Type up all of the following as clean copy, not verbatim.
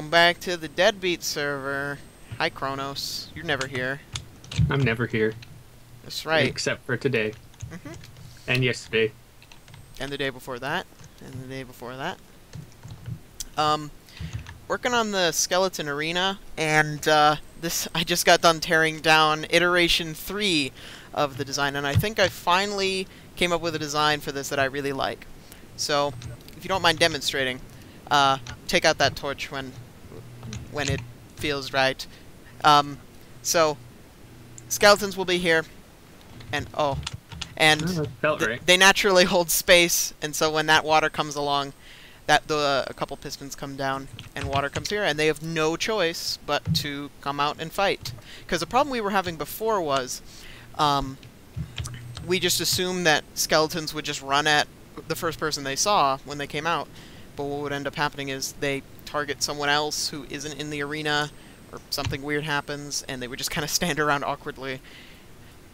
Welcome back to the Deadbeats server. Hi, Chronos. You're never here. I'm never here. That's right. Except for today. hmm And yesterday. And the day before that. And the day before that. Working on the skeleton arena, and I just got done tearing down iteration 3 of the design, and I think I finally came up with a design for this that I really like. So, if you don't mind demonstrating, take out that torch when it feels right. So, skeletons will be here, and Felt right. they naturally hold space, and so when that water comes along, a couple pistons come down, and water comes here, and they have no choice but to come out and fight. Because the problem we were having before was, we just assumed that skeletons would just run at the first person they saw when they came out, but what would end up happening is they target someone else who isn't in the arena, or something weird happens, and they would just kind of stand around awkwardly.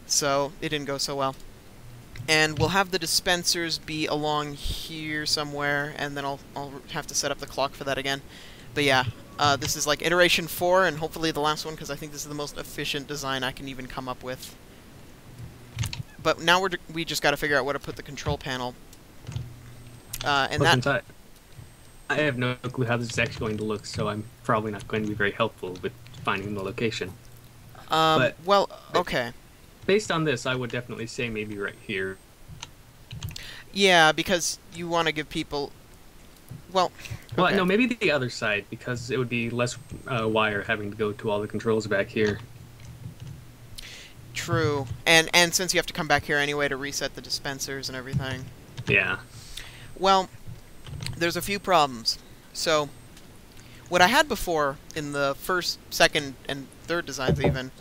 So, it didn't go so well. And we'll have the dispensers be along here somewhere, and then I'll have to set up the clock for that again. But yeah, this is like iteration 4, and hopefully the last one, because I think this is the most efficient design I can even come up with. But now we just got to figure out where to put the control panel. And What's inside? I have no clue how this is actually going to look, so I'm probably not going to be very helpful with finding the location. Well, okay. Based on this, I would definitely say maybe right here. Yeah, because you want to give people... Well, Well, okay. no, maybe the other side, because it would be less wire having to go to all the controls back here. True. And since you have to come back here anyway to reset the dispensers and everything. Yeah. Well, there's a few problems. So, what I had before, in the first, second, and third designs even,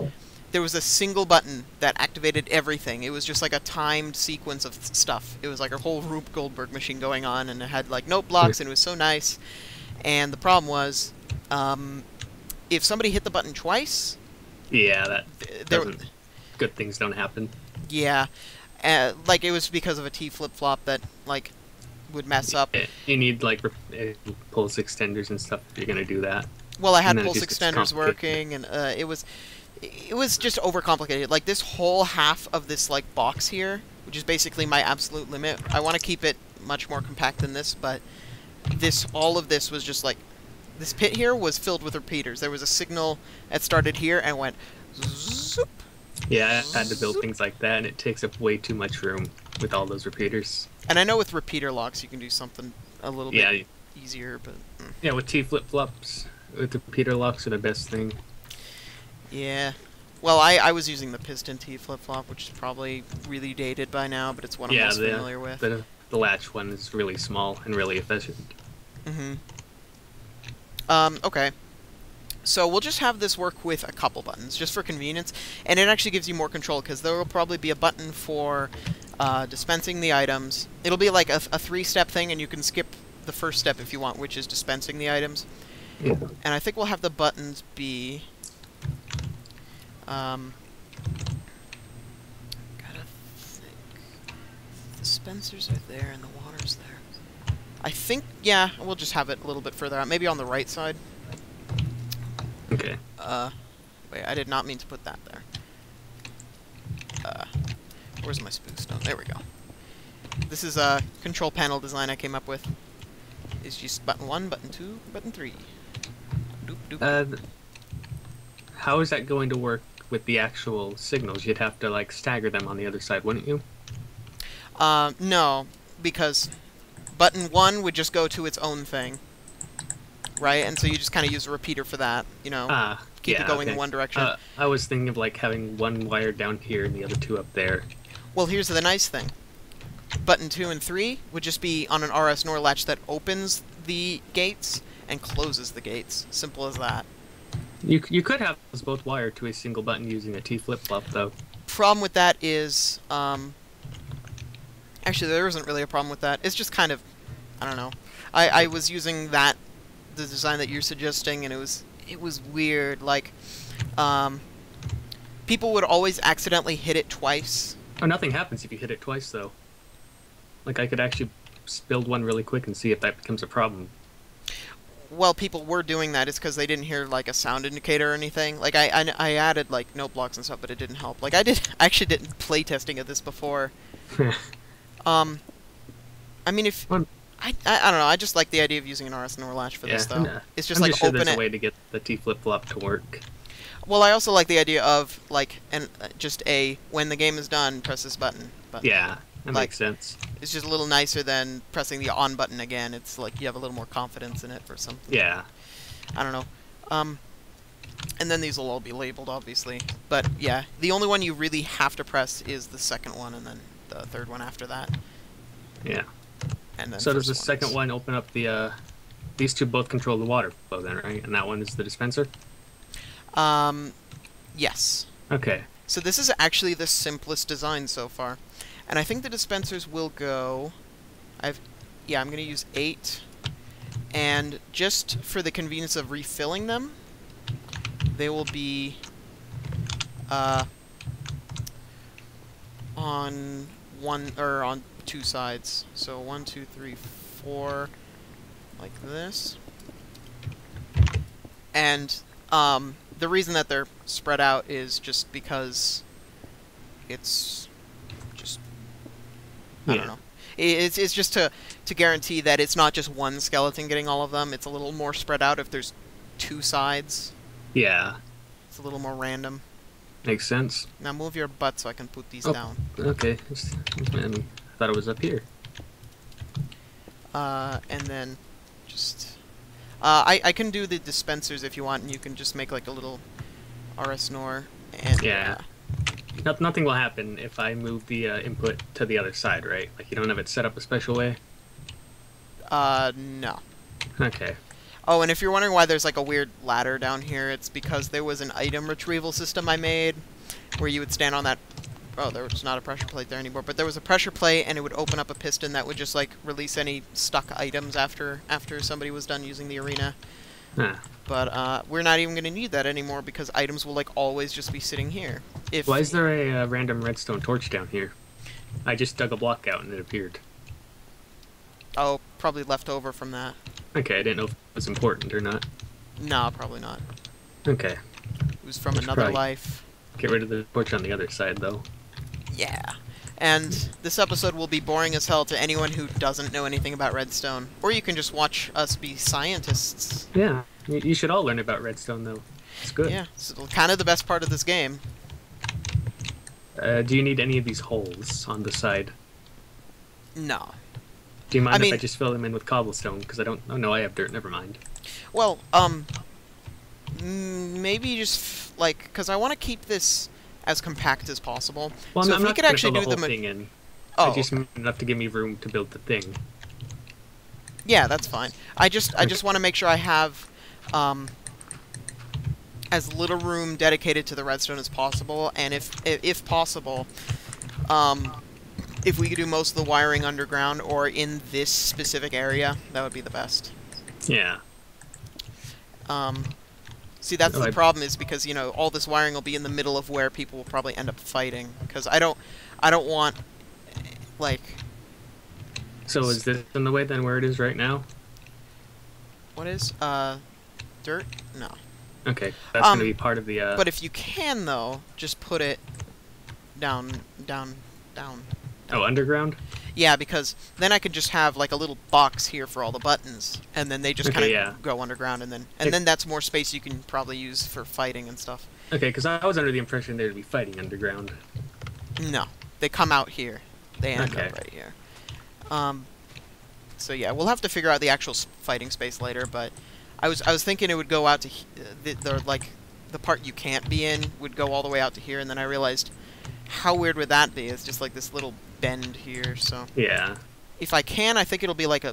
there was a single button that activated everything. It was just like a timed sequence of stuff. It was like a whole Rube Goldberg machine going on, and it had like note blocks, and it was so nice. And the problem was, if somebody hit the button twice... Yeah, good things don't happen. Yeah. Like, it was because of a T flip-flop that, like, would mess up. You need, like, pulse extenders and stuff if you're going to do that. Well, I had pulse extenders working, and it was just overcomplicated. Like, this whole half of this, like, box here, which is basically my absolute limit, I want to keep it much more compact than this, but all of this was just, like, this pit here was filled with repeaters. There was a signal that started here and went zoop. Yeah, I had to build things like that, and it takes up way too much room with all those repeaters. And I know with repeater locks you can do something a little bit easier, but... Yeah, with T flip-flops, with the repeater locks are the best thing. Yeah. Well, I was using the piston T flip-flop, which is probably really dated by now, but it's what I'm most familiar with. The latch one is really small and really efficient. Okay. So we'll just have this work with a couple buttons, just for convenience, and it actually gives you more control, because there will probably be a button for dispensing the items. It'll be like a three-step thing, and you can skip the first step if you want, which is dispensing the items. Yeah. And I think we'll have the buttons be... gotta think... The dispensers are there, and the water's there. I think, yeah, we'll just have it a little bit further out, maybe on the right side. Okay. Wait, I did not mean to put that there. Where's my spoof stone? There we go. This is a control panel design I came up with. It's just button 1, button 2, button 3. Doop, doop. How is that going to work with the actual signals? You'd have to, like, stagger them on the other side, wouldn't you? No, because button 1 would just go to its own thing. Right, and so you just kind of use a repeater for that, you know, keep it going in one direction. I was thinking of, like, having one wire down here and the other two up there. Well, here's the nice thing. Button 2 and 3 would just be on an RS NOR latch that opens the gates and closes the gates. Simple as that. You could have those both wired to a single button using a T flip-flop, though. Problem with that is, actually, there isn't really a problem with that. It's just kind of, I don't know. I was using the design that you're suggesting, and it was weird. Like, people would always accidentally hit it twice. Oh, nothing happens if you hit it twice, though. Like, I could actually build one really quick and see if that becomes a problem. well, people were doing that is because they didn't hear like a sound indicator or anything. Like I added like note blocks and stuff, but it didn't help. Like I actually didn't play testing of this before. I mean, if Well, I don't know, I just like the idea of using an RS NOR latch for this though. It's just I'm like just sure open there's it. a way to get the T flip-flop to work. Well, I also like the idea of like just a when the game is done, press this button. Yeah, that like, makes sense. It's just a little nicer than pressing the on button again. It's like you have a little more confidence in it or something. Yeah. I don't know. And then these will all be labeled, obviously. But yeah, the only one you really have to press is the second one, and then the third one after that. Yeah. And then So does the second one open up the? These two both control the water flow, then, right? And that one is the dispenser. Yes. Okay. So this is actually the simplest design so far, and I think the dispensers will go. I'm going to use 8, and just for the convenience of refilling them, they will be on on 2 sides. So 1, 2, 3, 4, like this. And the reason that they're spread out is just because it's just I don't know. It's just to guarantee that it's not just one skeleton getting all of them. It's a little more spread out if there's 2 sides. Yeah. It's a little more random. Makes sense. Now move your butt so I can put these down. Okay. I thought it was up here. And then just I can do the dispensers if you want, and you can just make like a little RS NOR. And yeah. Nothing will happen if I move the input to the other side, right? Like you don't have it set up a special way? No. Okay. Oh, and if you're wondering why there's like a weird ladder down here, it's because there was an item retrieval system I made where you would stand on that. Oh, there was not a pressure plate there anymore, but there was a pressure plate, and it would open up a piston that would just like release any stuck items after somebody was done using the arena. Huh. But we're not even going to need that anymore because items will like always just be sitting here. Why is there a random redstone torch down here? I just dug a block out and it appeared. Oh, probably left over from that. Okay, I didn't know if it was important or not. No, probably not. Okay. It was from another life. Get rid of the torch on the other side, though. Yeah. And this episode will be boring as hell to anyone who doesn't know anything about Redstone. Or you can just watch us be scientists. Yeah. You should all learn about Redstone, though. It's good. Yeah, it's kind of the best part of this game. Do you need any of these holes on the side? No. Do you mind if I just fill them in with cobblestone? Because I don't... Oh, no, I have dirt. Never mind. Well, maybe just, like... Because I want to keep this as compact as possible. Well, so I'm if we not could going to actually fill do the whole thing in. Oh. I just need enough to give me room to build the thing. Yeah, that's fine. I just want to make sure I have as little room dedicated to the redstone as possible, and if possible, if we could do most of the wiring underground or in this specific area, that would be the best. Yeah. See, that's the problem, is because, you know, all this wiring will be in the middle of where people will probably end up fighting, because I don't want, like... So is this in the way, then, where it is right now? What is? Dirt? No. Okay, that's going to be part of the, But if you can, though, just put it down. Oh, underground? Yeah, because then I could just have, like, a little box here for all the buttons, and then they just kind of go underground, and then that's more space you can probably use for fighting and stuff. Okay, because I was under the impression they would be fighting underground. No. They come out here. They end up right here. So yeah, we'll have to figure out the actual fighting space later, but I was thinking it would go out to the part you can't be in would go all the way out to here, and then I realized how weird would that be? It's just like this little bend here, so... Yeah. If I can, I think it'll be like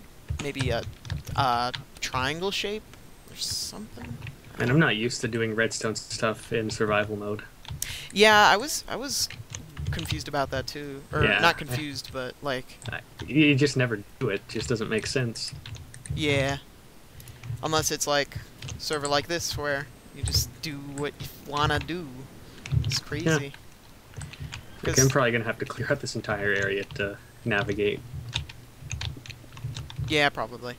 maybe a triangle shape or something. And I'm not used to doing redstone stuff in survival mode. Yeah, I was confused about that too. Or not confused, but like... You just never do it. It just doesn't make sense. Yeah. Unless it's like a server like this where you just do what you wanna do. It's crazy. Yeah. Okay, I'm probably gonna have to clear out this entire area to navigate. Yeah, probably.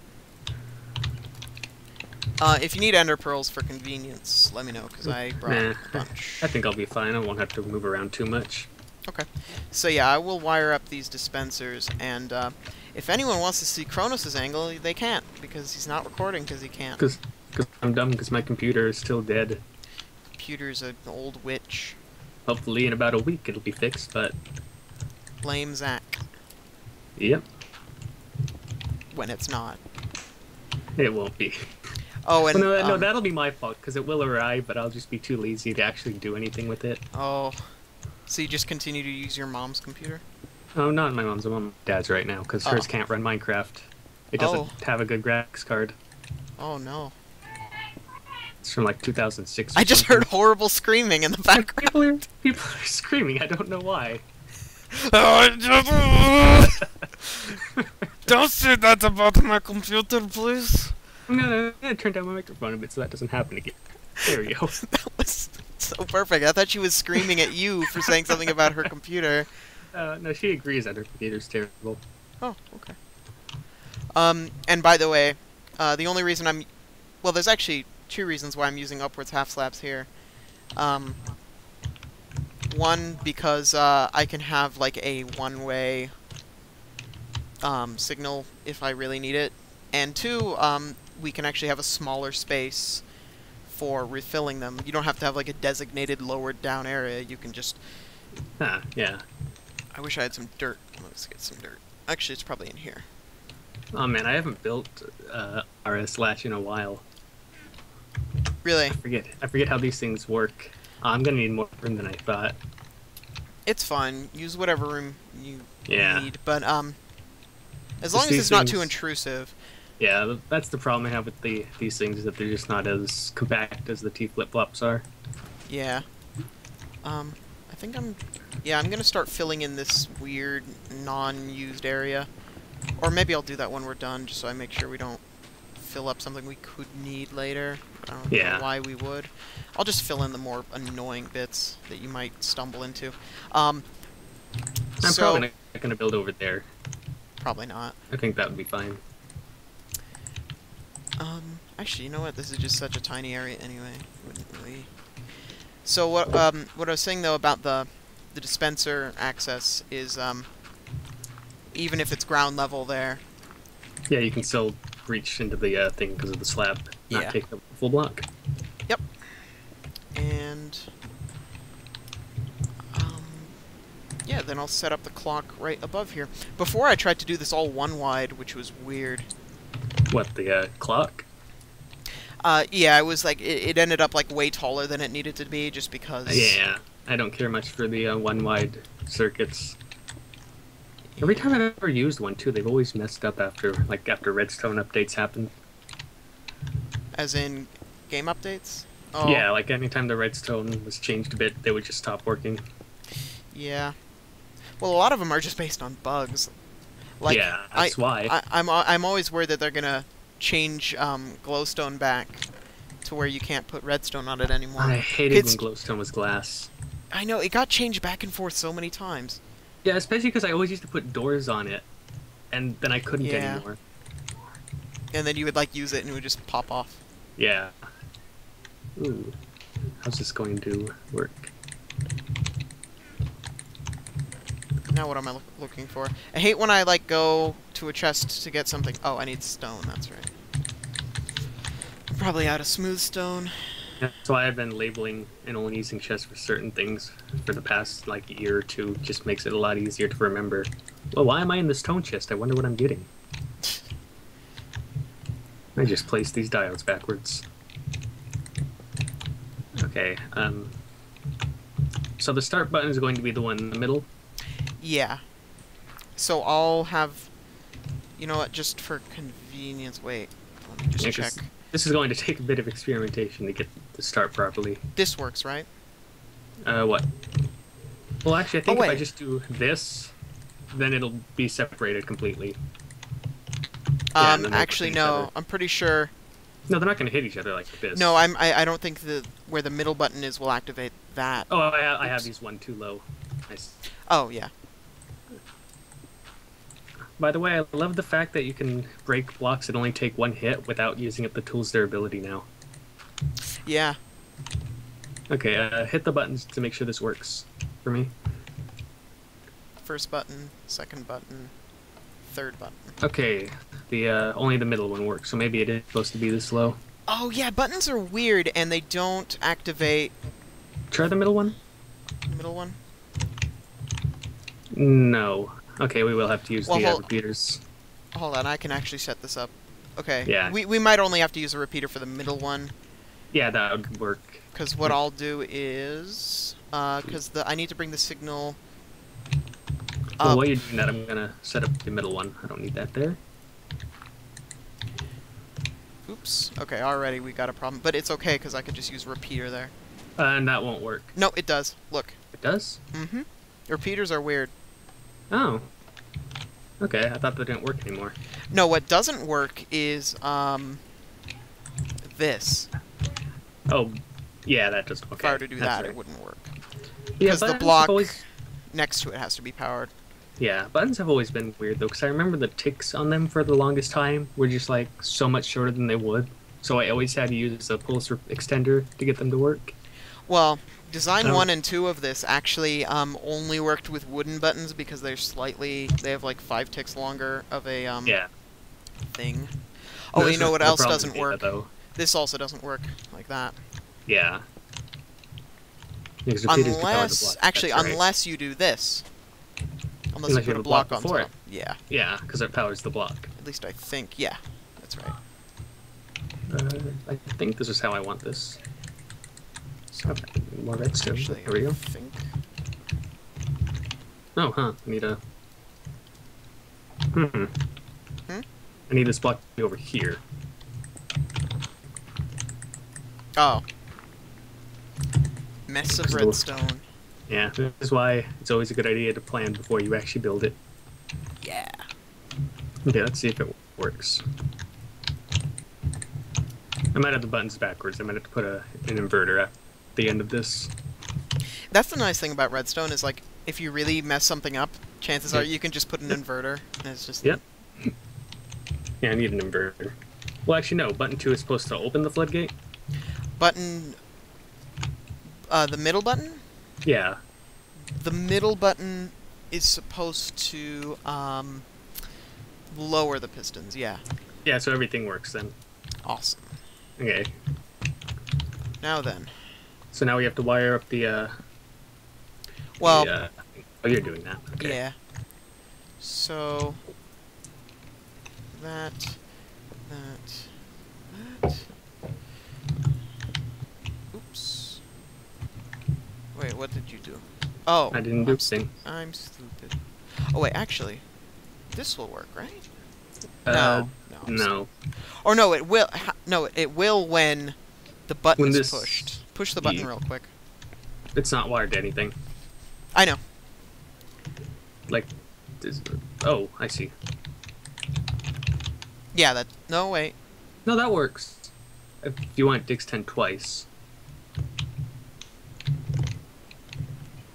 If you need ender pearls for convenience, let me know, because I brought Nah, a bunch. I think I'll be fine. I won't have to move around too much. Okay. So yeah, I will wire up these dispensers, and if anyone wants to see Chronos' angle, they can't, because he's not recording, because he can't. Because I'm dumb, because my computer is still dead. Computer's an old witch. Hopefully in about a week it'll be fixed, but... Blame Zach. Yep. When it's not. It won't be. Oh, and... Well, no, that'll be my fault, because it will arrive, but I'll just be too lazy to actually do anything with it. Oh. So you just continue to use your mom's computer? Oh, not my mom's. I'm on my dad's right now, because hers can't run Minecraft. It doesn't have a good graphics card. Oh, no. It's from, like, 2006 or I just something. heard horrible screaming in the background. People are screaming. I don't know why. Don't say that about my computer, please. I'm gonna turn down my microphone a bit so that doesn't happen again. There we go. That was so perfect. I thought she was screaming at you for saying something about her computer. No, she agrees that her computer's terrible. Oh, okay. And by the way, the only reason well, there's actually 2 reasons why I'm using upwards half slabs here. One, because I can have like a one-way signal if I really need it, and 2, we can actually have a smaller space for refilling them. You don't have to have like a designated lowered down area. You can just... Yeah. I wish I had some dirt. Let's get some dirt. Actually, it's probably in here. Oh man, I haven't built RS Latch in a while. Really? I forget how these things work. I'm gonna need more room than I thought. It's fine. Use whatever room you need, but as long as these it's not too things- intrusive. Yeah, that's the problem I have with these things, is that they're just not as compact as the T flip-flops are. Yeah. I think I'm gonna start filling in this weird non-used area, or maybe I'll do that when we're done, just so I make sure we don't fill up something we could need later. I don't know why we would. I'll just fill in the more annoying bits that you might stumble into. I'm probably not gonna build over there. Probably not. I think that would be fine. Actually, you know what? This is just such a tiny area anyway. Wouldn't really... So what I was saying though about the dispenser access is even if it's ground level there. Yeah, you can still reach into the thing because of the slab, not take the full block. Yep. And yeah, then I'll set up the clock right above here. Before I tried to do this all one wide, which was weird. What, the clock? Yeah, it was like it ended up like way taller than it needed to be, just because. Yeah, I don't care much for the one wide circuits. Every time I've ever used one too, they've always messed up after Redstone updates happen. As in game updates? Oh. Yeah, like anytime the Redstone was changed a bit, they would just stop working. Yeah. Well, a lot of them are just based on bugs. Like, yeah, that's why. I'm always worried that they're gonna change glowstone back to where you can't put redstone on it anymore. I hated when glowstone was glass. I know, it got changed back and forth so many times. Yeah, especially because I always used to put doors on it, and then I couldn't anymore. And then you would like use it and it would just pop off. Yeah. Ooh. How's this going to work? Now what am I looking for? I hate when I like go to a chest to get something. Oh, I need stone, that's right. I'm probably out of smooth stone. That's why I've been labeling and only using chests for certain things for the past like year or two. Just makes it a lot easier to remember. Well, why am I in the stone chest? I wonder what I'm getting. I just placed these diodes backwards. Okay, so the start button is going to be the one in the middle? Yeah. So I'll have... You know what, just for convenience... Wait, let me just check. This is going to take a bit of experimentation to get the start properly. This works, right? What? Well, actually, I think if I just do this, then it'll be separated completely. Actually, no. I'm pretty sure... No, they're not going to hit each other like this. No, I don't think where the middle button is will activate that. Oh, I have these one too low. Nice. Oh, yeah. By the way, I love the fact that you can break blocks that only take one hit without using up the tool's durability now. Yeah. Okay, hit the buttons to make sure this works for me. First button, second button, third button. Okay, the only the middle one works, so maybe it is supposed to be this low. Oh yeah, buttons are weird and they don't activate. Try the middle one. Middle one. No. Okay, we will have to use Well, the repeaters. Hold on, I can actually set this up. Okay. Yeah. We might only have to use a repeater for the middle one. Yeah, that would work. Because what I'll do is, because I need to bring the signal. Well, while you're doing that, I'm gonna set up the middle one. I don't need that there. Oops. Okay, already we got a problem, but it's okay because I can just use repeater there. And that won't work. No, it does. Look. It does? Mm-hmm. Repeaters are weird. Oh. Okay, I thought that didn't work anymore. No, what doesn't work is this. Oh, yeah, that doesn't. Okay. If I were to do that, right. it wouldn't work. Yeah, Because the block always... next to it has to be powered. Yeah, buttons have always been weird though, because I remember the ticks on them for the longest time were just like so much shorter than they would. So I always had to use a pulse extender to get them to work. Well, design 1 and 2 of this actually only worked with wooden buttons because they have like 5 ticks longer of a yeah. thing. Oh, you know what else doesn't work? Though. This also doesn't work like that. Yeah. Unless, actually, right. unless you do this. Unless you put a block on top. Yeah. Yeah, because it powers the block. At least I think. Yeah, that's right. I think this is how I want this. Okay, more redstone. Actually, There we go. I think. Oh, huh. I need a... Hmm? I need this block to be over here. Oh. Mess of redstone. Yeah, this is why it's always a good idea to plan before you actually build it. Yeah. Okay, let's see if it works. I might have the buttons backwards. I might have to put an inverter at the end of this. That's the nice thing about redstone is, like, if you really mess something up, chances are you can just put an inverter. And it's just... Yep. Yeah, I need an inverter. Well, actually, no. Button 2 is supposed to open the floodgate. Button... the middle button? Yeah. The middle button is supposed to, lower the pistons, yeah. Yeah, so everything works then. Awesome. Okay. Now then. So now we have to wire up the, well... oh, you're doing that. Okay. Yeah. So... That... Oops. Wait, what did you do? Oh. I didn't do anything. I'm stupid. Oh, wait, actually... This will work, right? No. No. Or no, it will... No, it will when the button is pushed. Push the button real quick. It's not wired to anything. I know. Like... Oh, I see. Yeah, that... No, wait. No, that works. If you want Dix 10 twice.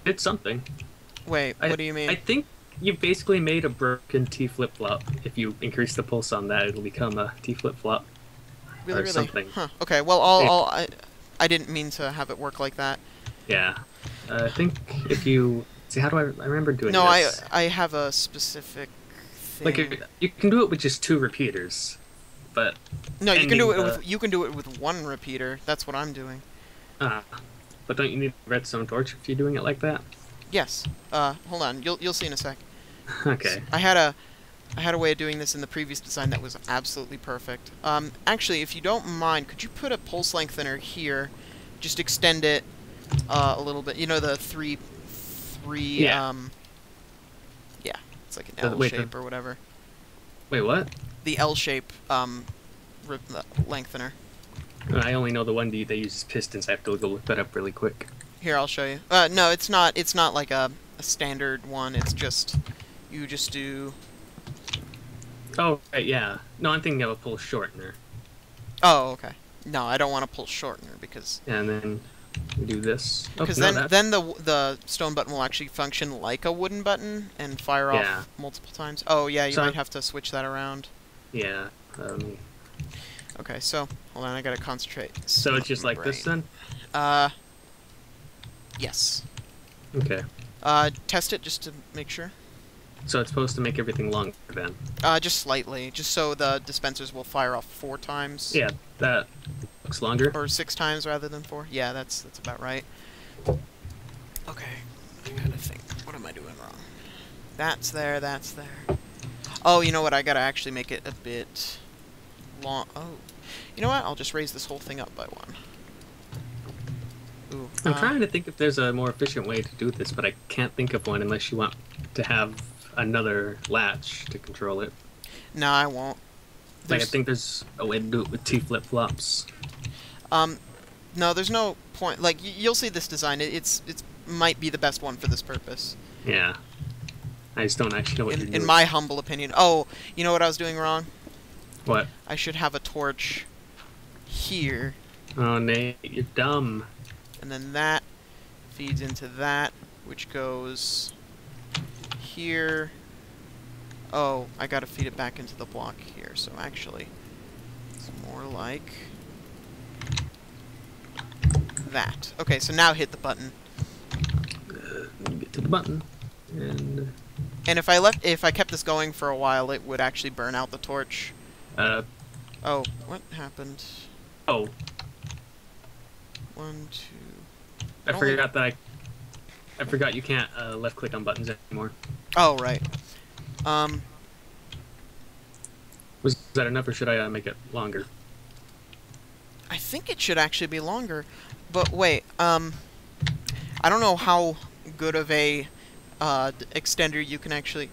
It's something. Wait, what do you mean? I think you've basically made a broken T flip-flop. If you increase the pulse on that, it'll become a T flip-flop. Really, or really? something. Huh. Okay, well, I didn't mean to have it work like that. Yeah. I think if you... See, how do I remember doing this? No, I have a specific thing. Like, you can do it with just 2 repeaters, but... No, you can do it with 1 repeater. That's what I'm doing. But don't you need a redstone torch if you're doing it like that? Yes. Hold on. You'll see in a sec. Okay. I had a way of doing this in the previous design that was absolutely perfect. Actually, if you don't mind, could you put a pulse lengthener here? Just extend it a little bit. You know, the three. Yeah. Yeah. It's like an L shape or whatever. Wait, what? The L shape lengthener. I only know the one that uses pistons. I have to go look that up really quick. Here, I'll show you. No, it's not. It's not like a standard one. It's just you just do. Oh, right, yeah. No, I'm thinking of a pulse shortener. Oh, okay. No, I don't want a pulse shortener because. And then We do this. Oh, Because no, then the stone button will actually function like a wooden button and fire Yeah. off multiple times. Oh yeah, you So might have to switch that around. Yeah. Okay, so hold on, I gotta concentrate. So it's just like this then? Yes. Okay. Test it just to make sure. So it's supposed to make everything longer then? Just slightly, just so the dispensers will fire off 4 times. Yeah, that looks longer. Or 6 times rather than 4. Yeah, that's about right. Okay, I gotta think. What am I doing wrong? That's there, that's there. Oh, you know what? I gotta actually make it a bit long. Oh, you know what? I'll just raise this whole thing up by 1. Ooh, I'm trying to think if there's a more efficient way to do this, but I can't think of one unless you want to have another latch to control it. No, I won't. Like, I think there's a way to do it with 2 flip-flops. No, there's no point. Like, you'll see this design. It's might be the best one for this purpose. Yeah. I just don't actually know what you're doing. In my humble opinion. Oh, you know what I was doing wrong? What? I should have a torch here. Oh, Nate, you're dumb. And then that feeds into that, which goes here. Oh, I gotta feed it back into the block here. So actually, it's more like that. Okay, so now hit the button. Get to the button. And if I kept this going for a while, it would actually burn out the torch. Oh, what happened? Oh. 1, 2. I forgot that I forgot you can't left click on buttons anymore. Oh, right. Was that enough, or should I make it longer? I think it should actually be longer. But wait, I don't know how good of a extender you can actually...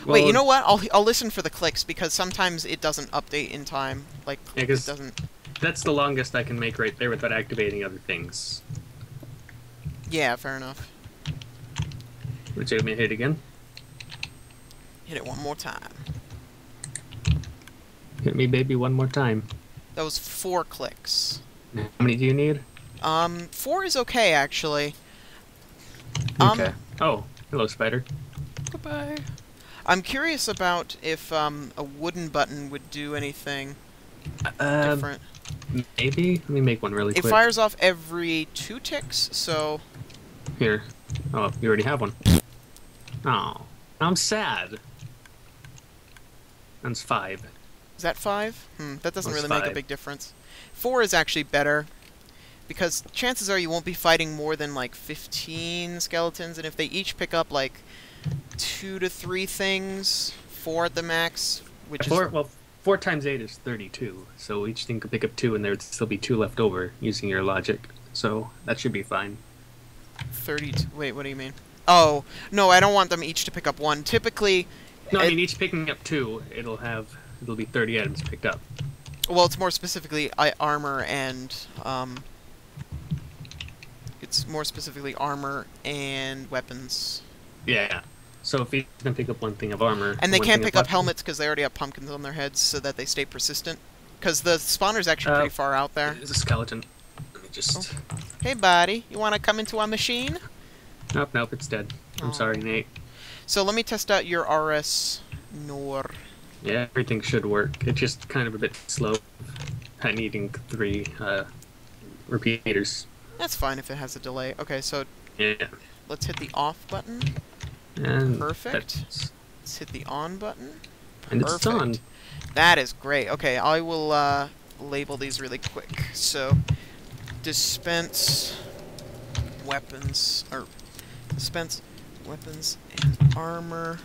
Well, wait, you know what? I'll listen for the clicks, because sometimes it doesn't update in time. Like, yeah, it doesn't... That's the longest I can make right there without activating other things. Yeah, fair enough. Would you want me to hit it again? Hit it one more time. Hit me, baby, one more time. That was 4 clicks. How many do you need? 4 is okay, actually. Okay. Oh, hello, spider. Goodbye. I'm curious about if a wooden button would do anything different. Maybe? Let me make one really quick. It fires off every 2 ticks, so... Here. Oh, you already have one. Oh, I'm sad. That's 5. Is that 5? That doesn't That's really make a 5. big difference. 4 is actually better, because chances are you won't be fighting more than, like, 15 skeletons, and if they each pick up, like, 2 to 3 things, 4 at the max, which is... Well, 4 times 8 is 32, so each thing could pick up 2, and there would still be 2 left over, using your logic. So, that should be fine. 32... Wait, what do you mean? Oh, no, I don't want them each to pick up 1. Typically... No, I mean, each picking up 2, it'll be 30 items picked up. Well, it's more specifically armor and, it's more specifically armor and weapons. Yeah. So if you can pick up 1 thing of armor... And they one can't thing pick of up weapon- helmets because they already have pumpkins on their heads so that they stay persistent. Because the spawner's actually pretty far out there. There's a skeleton. Let me just... Oh. Hey, buddy. You want to come into our machine? Nope, it's dead. I'm sorry, Nate. So let me test out your RS Nor. Yeah, everything should work. It's just kind of a bit slow at needing 3 repeaters. That's fine if it has a delay. Okay, so Yeah. let's hit the off button. And Perfect. Let's hit the on button. And it's on. That is great. Okay, I will label these really quick. So, dispense weapons, or dispense weapons and armor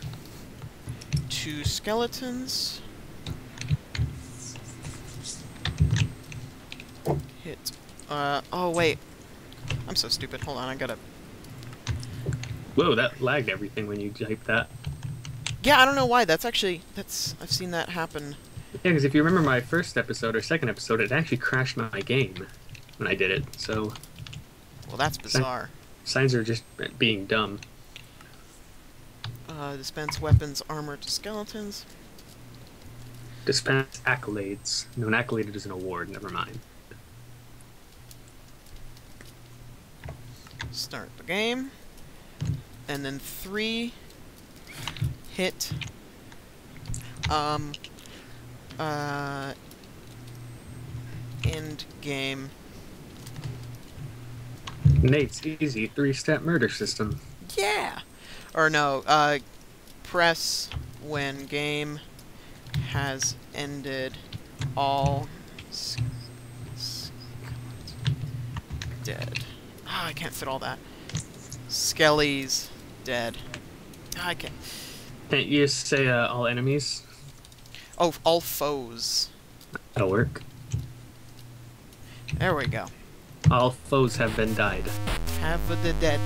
to skeletons. Hit. Oh wait. I'm so stupid. Hold on, I gotta... Whoa, that lagged everything when you typed that. Yeah, I don't know why. I've seen that happen. Yeah, because if you remember my first episode or second episode, it actually crashed my game when I did it, so... Well, that's bizarre. Signs are just being dumb. Dispense weapons, armor to skeletons. Dispense accolades. No, an accolade is an award, never mind. Start the game. And then 3 hit end game. Nate's easy 3-step murder system. Yeah! Or no, press when game has ended all dead. Ah, I can't fit all that. Skelly's dead. I can't. Can't you just say all enemies? Oh, all foes. That'll work. There we go. All foes have been died. Have the dead.